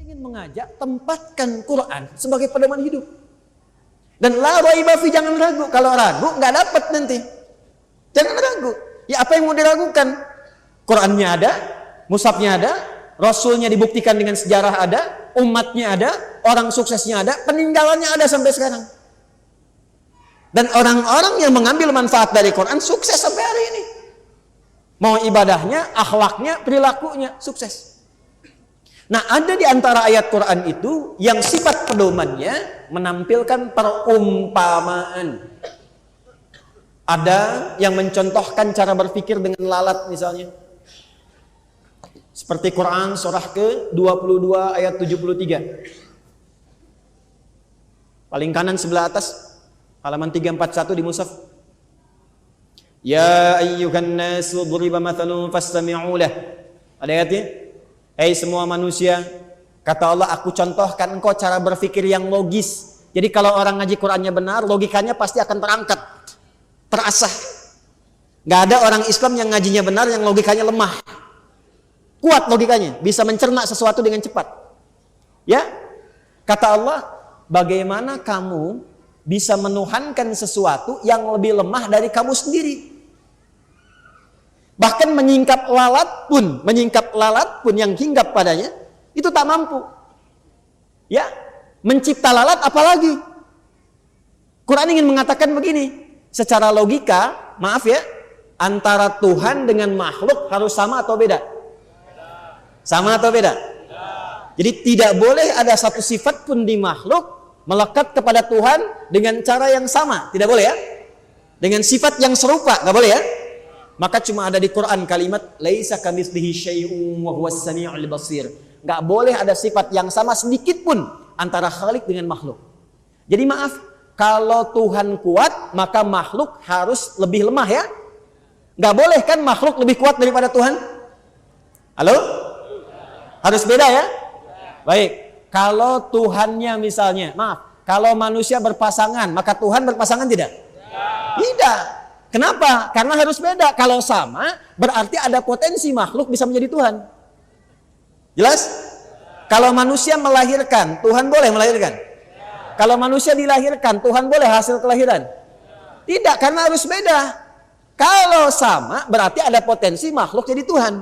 ingin mengajak, tempatkan Quran sebagai pedoman hidup. Dan la raiba fi, jangan ragu. Kalau ragu nggak dapat nanti. Jangan ragu. Ya apa yang mau diragukan? Qurannya ada, mushafnya ada, Rasulnya dibuktikan dengan sejarah ada, umatnya ada, orang suksesnya ada, peninggalannya ada sampai sekarang. Dan orang-orang yang mengambil manfaat dari Quran sukses sampai hari ini. Mau ibadahnya, akhlaknya, perilakunya sukses. Nah, ada di antara ayat Quran itu yang sifat pedomannya menampilkan perumpamaan. Ada yang mencontohkan cara berpikir dengan lalat misalnya. Seperti Quran surah ke-22 ayat 73. Paling kanan sebelah atas, halaman 341 di mushaf. Ya ayyuhan nasu duriba mathalun fastami'u lah. Ada ayatnya? Hei semua manusia, kata Allah, aku contohkan engkau cara berpikir yang logis. Jadi kalau orang ngaji Qurannya benar, logikanya pasti akan terangkat, terasah. Gak ada orang Islam yang ngajinya benar, yang logikanya lemah. Kuat logikanya, bisa mencerna sesuatu dengan cepat. Ya, kata Allah, bagaimana kamu bisa menuhankan sesuatu yang lebih lemah dari kamu sendiri? Bahkan menyingkap lalat pun yang hinggap padanya itu tak mampu. Ya, mencipta lalat apalagi? Quran ingin mengatakan begini, secara logika, maaf ya, antara Tuhan dengan makhluk harus sama atau beda? Sama atau beda? Jadi tidak boleh ada satu sifat pun di makhluk melekat kepada Tuhan dengan cara yang sama, tidak boleh ya? Dengan sifat yang serupa, nggak boleh ya? Maka cuma ada di Quran kalimat laisa kamitslihi syai'un wa huwas samiul basir. Enggak boleh ada sifat yang sama sedikit pun antara Khalik dengan makhluk. Jadi maaf, kalau Tuhan kuat, maka makhluk harus lebih lemah ya? Enggak boleh kan makhluk lebih kuat daripada Tuhan? Halo? Harus beda ya? Baik. Kalau Tuhannya misalnya, maaf, kalau manusia berpasangan, maka Tuhan berpasangan tidak? Tidak. Kenapa? Karena harus beda. Kalau sama, berarti ada potensi makhluk bisa menjadi Tuhan. Jelas? Kalau manusia melahirkan, Tuhan boleh melahirkan? Kalau manusia dilahirkan, Tuhan boleh hasil kelahiran? Tidak, karena harus beda. Kalau sama, berarti ada potensi makhluk jadi Tuhan.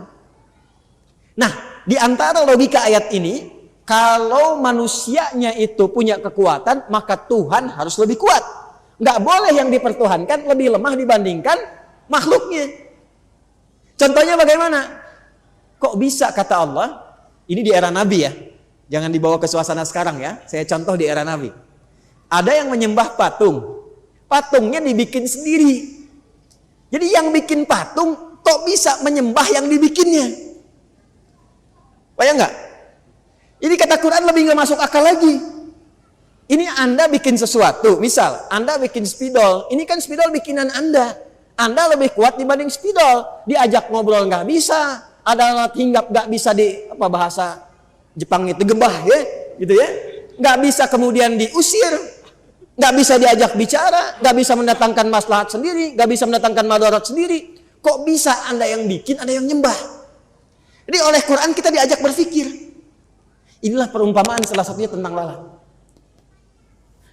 Nah, di antara logika ayat ini, kalau manusianya itu punya kekuatan, maka Tuhan harus lebih kuat. Nggak boleh yang dipertuhankan lebih lemah dibandingkan makhluknya. Contohnya bagaimana? Kok bisa kata Allah? Ini di era Nabi ya. Jangan dibawa ke suasana sekarang ya. Saya contoh di era Nabi. Ada yang menyembah patung. Patungnya dibikin sendiri. Jadi yang bikin patung kok bisa menyembah yang dibikinnya? Bayang nggak? Ini kata Quran lebih nggak masuk akal lagi. Ini Anda bikin sesuatu, misal Anda bikin spidol, ini kan spidol bikinan Anda. Anda lebih kuat dibanding spidol. Diajak ngobrol nggak bisa, ada alat hinggap nggak bisa di apa bahasa Jepang itu gembah ya, gitu ya. Nggak bisa kemudian diusir, nggak bisa diajak bicara, nggak bisa mendatangkan maslahat sendiri, nggak bisa mendatangkan madarat sendiri. Kok bisa Anda yang bikin, Anda yang nyembah? Jadi oleh Quran kita diajak berpikir. Inilah perumpamaan salah satunya tentang lalat.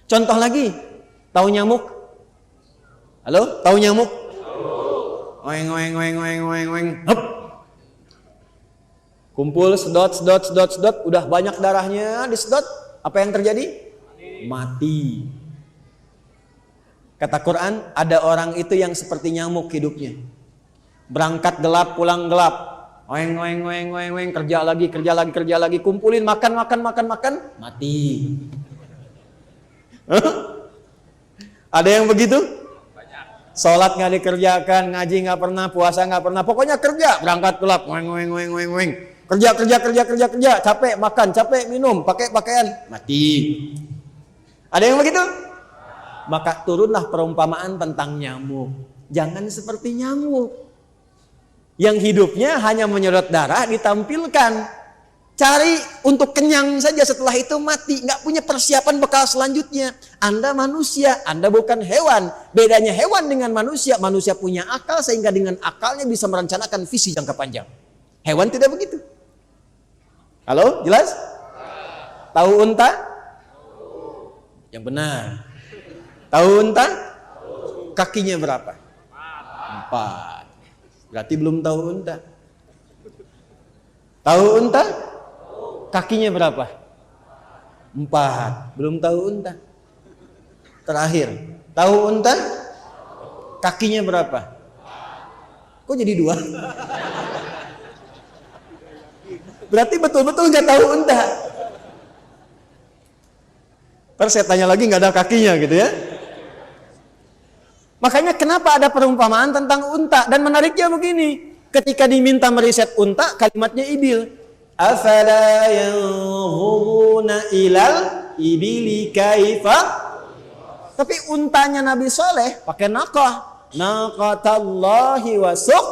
Contoh lagi, tahu nyamuk? Halo, tahu nyamuk? Oeng oeng oeng oeng oeng oeng. Hup. Kumpul sedot, udah banyak darahnya disedot, apa yang terjadi? Mati. Kata Quran, ada orang itu yang seperti nyamuk hidupnya. Berangkat gelap, pulang gelap. Oeng oeng oeng oeng oeng, kerja lagi, kumpulin makan, mati. Ada yang begitu? Sholat nggak dikerjakan, ngaji nggak pernah, puasa nggak pernah, pokoknya kerja, berangkat gelap, kerja, capek makan, capek minum, pakai pakaian, mati. Ada yang begitu? Maka turunlah perumpamaan tentang nyamuk. Jangan seperti nyamuk yang hidupnya hanya menyedot darah, ditampilkan. Cari untuk kenyang saja, setelah itu mati, nggak punya persiapan bekal selanjutnya. Anda manusia, Anda bukan hewan. Bedanya hewan dengan manusia, manusia punya akal sehingga dengan akalnya bisa merencanakan visi jangka panjang. Hewan tidak begitu. Halo, jelas? Tahu unta? Yang benar. Tahu unta? Kakinya berapa? 4. Berarti belum tahu unta. Tahu unta? Kakinya berapa? 4. Belum tahu unta. Terakhir, tahu unta? Kakinya berapa? Kok jadi 2? Berarti betul-betul nggak tahu unta. Terus saya tanya lagi, nggak ada kakinya gitu ya. Makanya kenapa ada perumpamaan tentang unta? Dan menariknya begini, ketika diminta meriset unta, kalimatnya ibil. Afala yanzuruna ilal ibili kaifa. Tapi untanya Nabi Saleh pakai naqah, naqatallahi wa suq,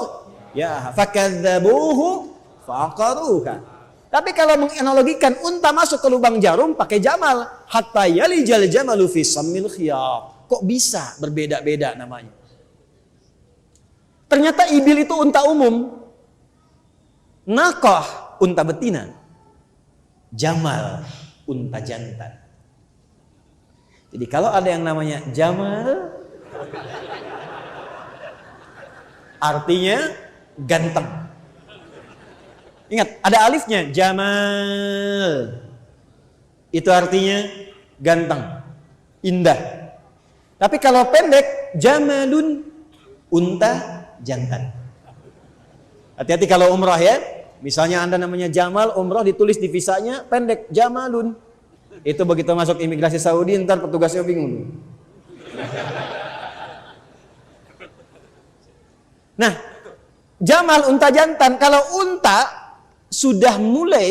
ya fakadzabuhu faqaruha. Tapi kalau menganalogikan unta masuk ke lubang jarum pakai jamal, hatta yalijal jamalu fi sammil khiyar. Kok bisa berbeda-beda namanya? Ternyata ibil itu unta umum, naqah unta betina, jamal unta jantan. Jadi kalau ada yang namanya jamal, artinya ganteng. Ingat, ada alifnya, jamal. Itu artinya ganteng, indah. Tapi kalau pendek, jamalun, unta jantan. Hati-hati kalau umrah ya. Misalnya Anda namanya Jamal, umrah ditulis di visanya pendek, jamalun. Itu begitu masuk imigrasi Saudi, ntar petugasnya bingung. Nah, jamal unta jantan. Kalau unta sudah mulai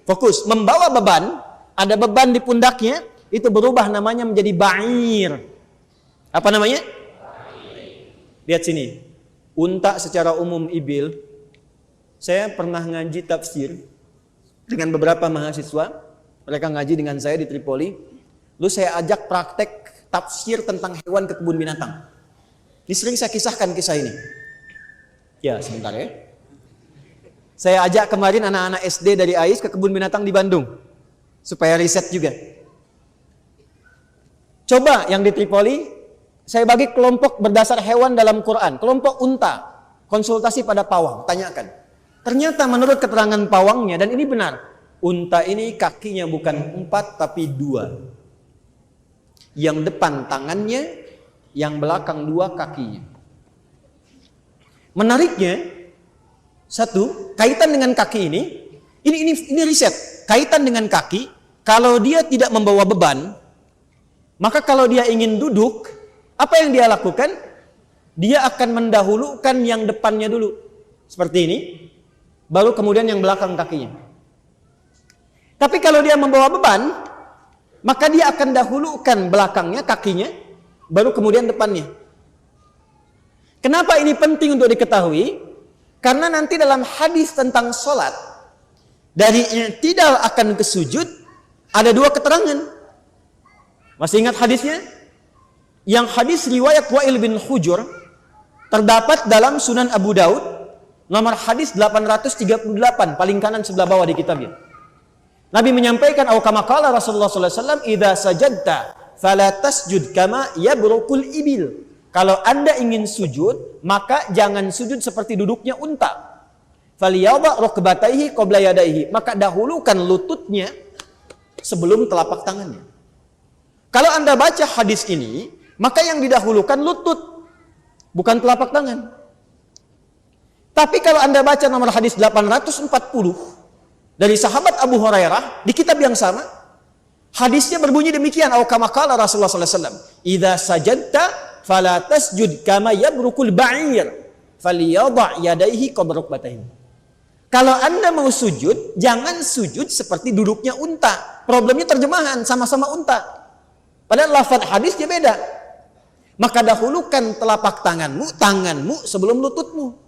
fokus membawa beban, ada beban di pundaknya, itu berubah namanya menjadi ba'ir. Apa namanya? Lihat sini. Unta secara umum ibil. Saya pernah ngaji tafsir dengan beberapa mahasiswa. Mereka ngaji dengan saya di Tripoli. Lalu saya ajak praktek tafsir tentang hewan ke kebun binatang. Ini sering saya kisahkan kisah ini. Ya, sebentar ya. Saya ajak kemarin anak-anak SD dari AIS ke kebun binatang di Bandung. Supaya riset juga. Coba yang di Tripoli, saya bagi kelompok berdasar hewan dalam Quran. Kelompok unta, konsultasi pada pawang, tanyakan. Ternyata menurut keterangan pawangnya, dan ini benar, unta ini kakinya bukan 4 tapi 2. Yang depan tangannya, yang belakang 2 kakinya. Menariknya, satu, kaitan dengan kaki ini riset. Kaitan dengan kaki, kalau dia tidak membawa beban, maka kalau dia ingin duduk, apa yang dia lakukan? Dia akan mendahulukan yang depannya dulu. Seperti ini. Baru kemudian yang belakang kakinya. Tapi kalau dia membawa beban, maka dia akan dahulukan belakangnya, kakinya, baru kemudian depannya. Kenapa ini penting untuk diketahui? Karena nanti dalam hadis tentang sholat, dari i'tidal akan ke sujud, ada 2 keterangan. Masih ingat hadisnya? Yang hadis riwayat Wa'il bin Hujur terdapat dalam Sunan Abu Daud nomor hadis 838 paling kanan sebelah bawah di kitabnya. Nabi menyampaikan kama qala Rasulullah sallallahu alaihi wasallam idza sajadta fala tasjud kama yabrukul ibil. Kalau Anda ingin sujud, maka jangan sujud seperti duduknya unta. Faliyadha rukbatayhi qabla yadayhi. Maka dahulukan lututnya sebelum telapak tangannya. Kalau Anda baca hadis ini, maka yang didahulukan lutut, bukan telapak tangan. Tapi kalau Anda baca nomor hadis 840 dari sahabat Abu Hurairah di kitab yang sama, hadisnya berbunyi demikian, kama qala Rasulullah sallallahu alaihi wasallam, "Idza sajadta fala tasjud kama yabrukul ba'ir, falyadha yadayhi qabla rukbatayhi." Kalau Anda mau sujud, jangan sujud seperti duduknya unta. Problemnya terjemahan, sama-sama unta. Padahal lafaz hadisnya beda. Maka dahulukan telapak tanganmu sebelum lututmu.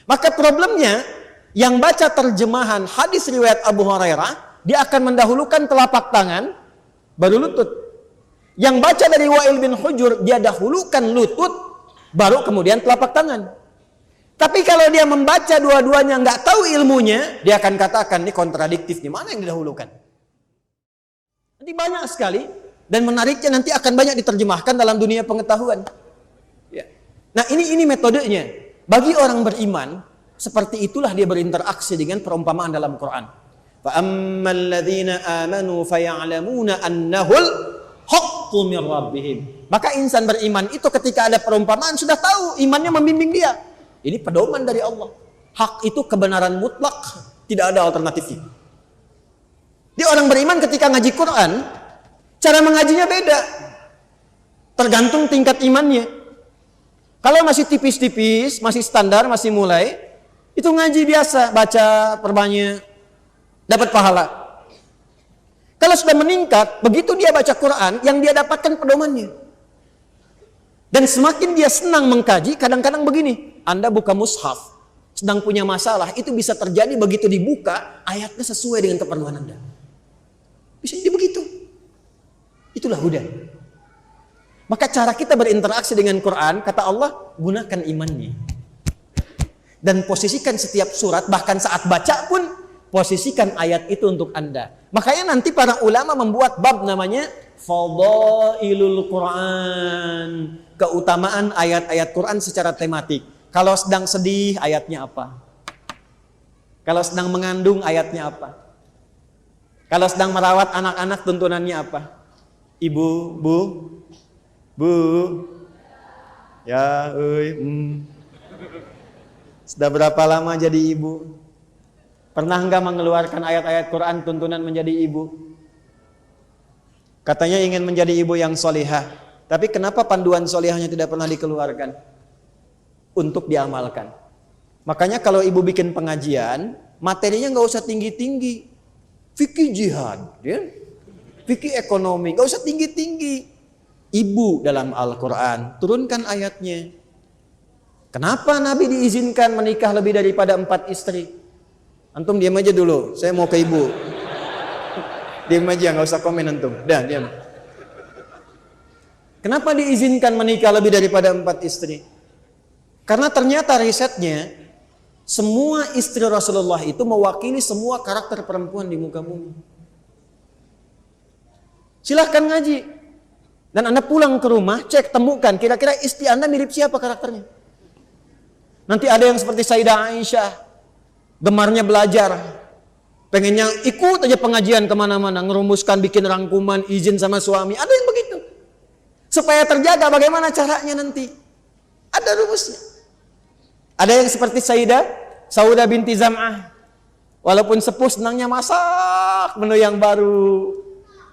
Maka problemnya, yang baca terjemahan hadis riwayat Abu Hurairah, dia akan mendahulukan telapak tangan, baru lutut. Yang baca dari Wa'il bin Hujur, dia dahulukan lutut, baru kemudian telapak tangan. Tapi kalau dia membaca dua-duanya, nggak tahu ilmunya, dia akan katakan, ini kontradiktif, di mana yang didahulukan? Nanti banyak sekali, dan menariknya nanti akan banyak diterjemahkan dalam dunia pengetahuan. Ya. Nah ini metodenya. Bagi orang beriman, seperti itulah dia berinteraksi dengan perumpamaan dalam Quran. فَأَمَّا الَّذِينَ آمَنُوا فَيَعْلَمُونَ أَنَّهُ الْحَقُّ مِنْ رَبِّهِمْ. Maka insan beriman itu ketika ada perumpamaan sudah tahu, imannya membimbing dia. Ini pedoman dari Allah. Hak itu kebenaran mutlak, tidak ada alternatifnya. Dia orang beriman ketika ngaji Quran, cara mengajinya beda. Tergantung tingkat imannya. Kalau masih tipis-tipis, masih standar, masih mulai, itu ngaji biasa, baca perbanyak, dapat pahala. Kalau sudah meningkat, begitu dia baca Quran, yang dia dapatkan pedomannya. Dan semakin dia senang mengkaji, kadang-kadang begini, Anda buka mushaf, sedang punya masalah, itu bisa terjadi begitu dibuka, ayatnya sesuai dengan keperluan Anda. Bisa jadi begitu. Itulah huda. Maka cara kita berinteraksi dengan Quran, kata Allah, gunakan imannya. Dan posisikan setiap surat, bahkan saat baca pun, posisikan ayat itu untuk Anda. Makanya nanti para ulama membuat bab namanya Fadailul Quran. Keutamaan ayat-ayat Quran secara tematik. Kalau sedang sedih, ayatnya apa? Kalau sedang mengandung, ayatnya apa? Kalau sedang merawat anak-anak, tuntunannya apa? Ibu, bu, ya, sudah berapa lama jadi ibu? Pernah enggak mengeluarkan ayat-ayat Quran tuntunan menjadi ibu? Katanya ingin menjadi ibu yang solihah. Tapi kenapa panduan solihahnya tidak pernah dikeluarkan? Untuk diamalkan. Makanya kalau ibu bikin pengajian, materinya nggak usah tinggi-tinggi. Fikih jihad, ya? Fikih ekonomi, nggak usah tinggi-tinggi. Ibu dalam Al-Quran, turunkan ayatnya. Kenapa Nabi diizinkan menikah lebih daripada 4 istri? Antum diam aja dulu, saya mau ke ibu. Diam aja, nggak usah komen antum. Dah, diam. Kenapa diizinkan menikah lebih daripada 4 istri? Karena ternyata risetnya, semua istri Rasulullah itu mewakili semua karakter perempuan di muka bumi. Silahkan ngaji. Dan Anda pulang ke rumah, cek, temukan, kira-kira istri Anda mirip siapa karakternya. Nanti ada yang seperti Sayyidah Aisyah, gemarnya belajar, pengennya ikut aja pengajian kemana-mana, ngerumuskan, bikin rangkuman, izin sama suami. Ada yang begitu. Supaya terjaga bagaimana caranya nanti. Ada rumusnya. Ada yang seperti Sayyidah Saudah binti Zam'ah. Walaupun sepuh senangnya masak menu yang baru.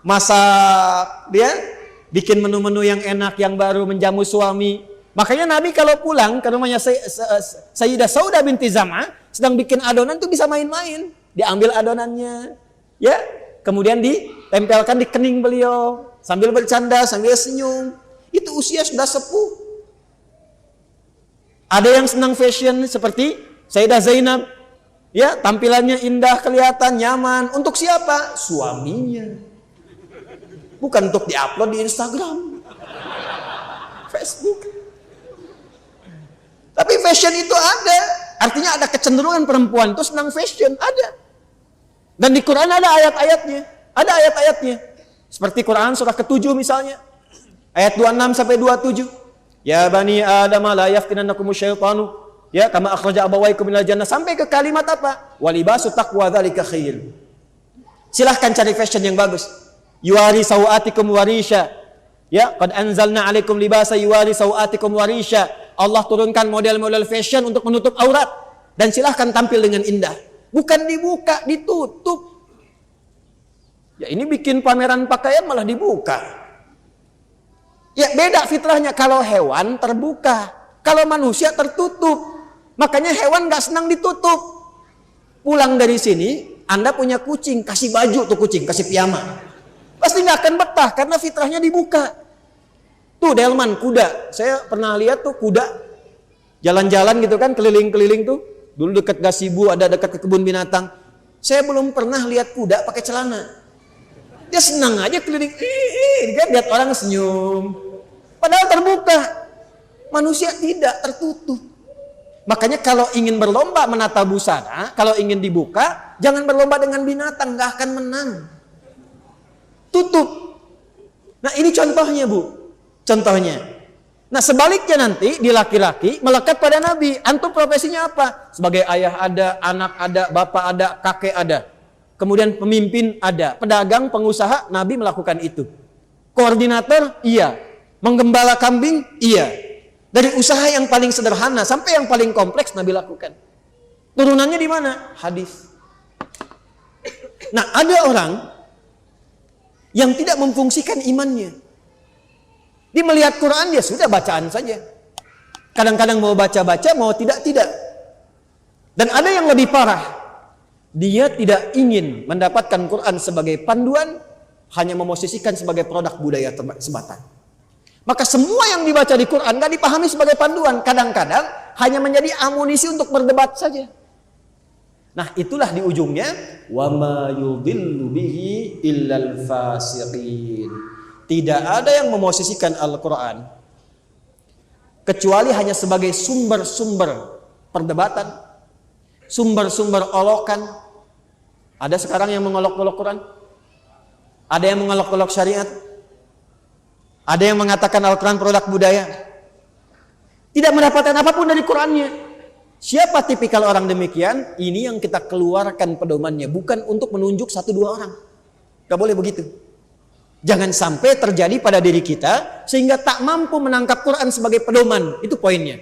Masak, dia bikin menu-menu yang enak, yang baru, menjamu suami. Makanya Nabi kalau pulang ke rumahnya Sayyidah Saudah binti Zam'ah, sedang bikin adonan tuh bisa main-main. Diambil adonannya, ya, kemudian ditempelkan di kening beliau, sambil bercanda, sambil senyum. Itu usia sudah sepuh. Ada yang senang fashion seperti Sayyidah Zainab, ya, tampilannya indah, kelihatan nyaman. Untuk siapa? Suaminya. Bukan untuk diupload di Instagram, Facebook. Tapi fashion itu ada. Artinya ada kecenderungan perempuan itu senang fashion, ada. Dan di Quran ada ayat-ayatnya. Ada ayat-ayatnya. Seperti Quran surah ke-7 misalnya. Ayat 26 sampai 27. Ya bani Adam la yaftinannakumus syaitanu, ya, kama akhraja abawaykum minal jannah, sampai ke kalimat apa? Walibasu taqwa dzalika khair. Silahkan cari fashion yang bagus. Yuwari sawatikum warisha. Ya, qad anzalna 'alaikum libasa yuwari sawatikum warisha. Allah turunkan model-model fashion untuk menutup aurat, dan silahkan tampil dengan indah. Bukan dibuka, ditutup. Ya, ini bikin pameran pakaian malah dibuka. Ya, beda fitrahnya. Kalau hewan terbuka, kalau manusia tertutup. Makanya hewan gak senang ditutup. Pulang dari sini, Anda punya kucing, kasih baju tuh kucing, kasih piyama. Pasti gak akan betah karena fitrahnya dibuka. Tuh delman, kuda. Saya pernah lihat tuh kuda jalan-jalan gitu kan, keliling-keliling tuh. Dulu dekat gasibu, ada dekat ke kebun binatang. Saya belum pernah lihat kuda pakai celana. Dia senang aja keliling, kan, lihat orang senyum. Padahal terbuka. Manusia tidak, tertutup. Makanya kalau ingin berlomba menata busana, kalau ingin dibuka, jangan berlomba dengan binatang, nggak akan menang. tutup. Nah ini contohnya Bu, contohnya. Nah sebaliknya nanti di laki-laki melekat pada Nabi. Antum profesinya apa? Sebagai ayah ada, anak ada, bapak ada, kakek ada. Kemudian pemimpin ada, pedagang, pengusaha, Nabi melakukan itu. Koordinator, iya. Menggembala kambing, iya. Dari usaha yang paling sederhana sampai yang paling kompleks Nabi lakukan. Turunannya di mana? Hadis. Nah ada orang yang tidak memfungsikan imannya. Dia melihat Quran, dia sudah bacaan saja. Kadang-kadang mau baca-baca, mau tidak-tidak. Dan ada yang lebih parah. Dia tidak ingin mendapatkan Quran sebagai panduan, hanya memosisikan sebagai produk budaya semata. Maka semua yang dibaca di Quran gak dipahami sebagai panduan. Kadang-kadang hanya menjadi amunisi untuk berdebat saja. Nah itulah di ujungnya wa ma yudhillu bihi illal fasiqin. Tidak ada yang memosisikan Al-Quran kecuali hanya sebagai sumber-sumber perdebatan, sumber-sumber olokan. Ada sekarang yang mengolok-olok Quran, ada yang mengolok-olok syariat, ada yang mengatakan Al-Quran produk budaya, tidak mendapatkan apapun dari Qurannya. Siapa tipikal orang demikian? Ini yang kita keluarkan pedomannya, bukan untuk menunjuk 1-2 orang. Gak boleh begitu. Jangan sampai terjadi pada diri kita sehingga tak mampu menangkap Quran sebagai pedoman. Itu poinnya.